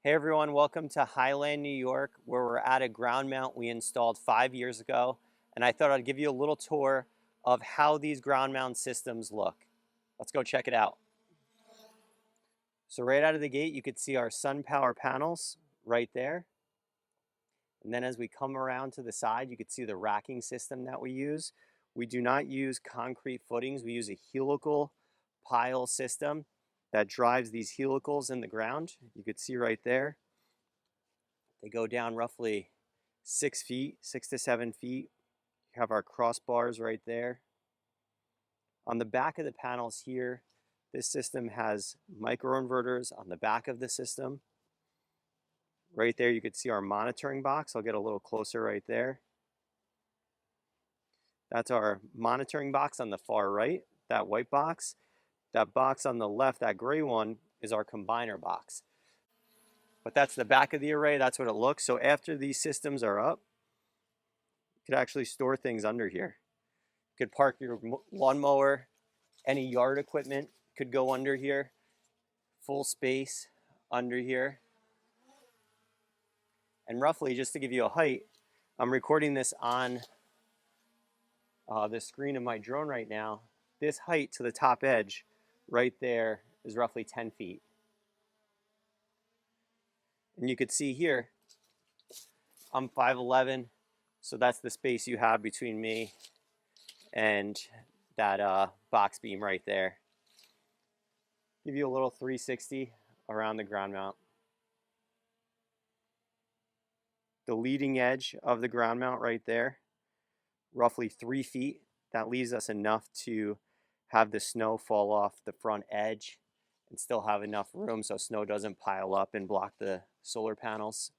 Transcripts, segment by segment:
Hey everyone, welcome to Highland, New York, where we're at a ground mount we installed 5 years ago. And I thought I'd give you a little tour of how these ground mount systems look. Let's go check it out. So right out of the gate, you could see our SunPower panels right there. And then as we come around to the side, you could see the racking system that we use. We do not use concrete footings. We use a helical pile system that drives these helicals in the ground. You could see right there. They go down roughly 6 feet, 6 to 7 feet. You have our crossbars right there. On the back of the panels here, this system has microinverters on the back of the system. Right there, you could see our monitoring box. I'll get a little closer right there. That's our monitoring box on the far right, that white box. That box on the left, that gray one, is our combiner box. But that's the back of the array. That's what it looks. So after these systems are up, you could actually store things under here. You could park your lawnmower, any yard equipment could go under here. Full space under here. And roughly, just to give you a height, I'm recording this on the screen of my drone right now. This height to the top edge right there is roughly 10 feet. And you could see here, I'm 5'11", so that's the space you have between me and that box beam right there. Give you a little 360 around the ground mount. The leading edge of the ground mount right there, roughly 3 feet. That leaves us enough to have the snow fall off the front edge and still have enough room so snow doesn't pile up and block the solar panels.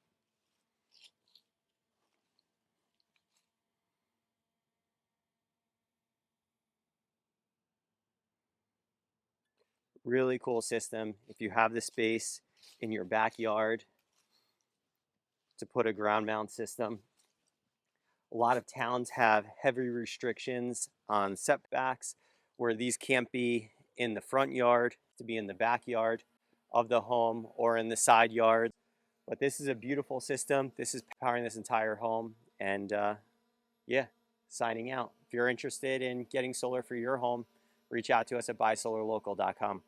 Really cool system if you have the space in your backyard to put a ground mount system. A lot of towns have heavy restrictions on setbacks where these can't be in the front yard, to be in the backyard of the home or in the side yard. But this is a beautiful system. This is powering this entire home. And yeah, signing out. If you're interested in getting solar for your home, reach out to us at buysolarlocal.com.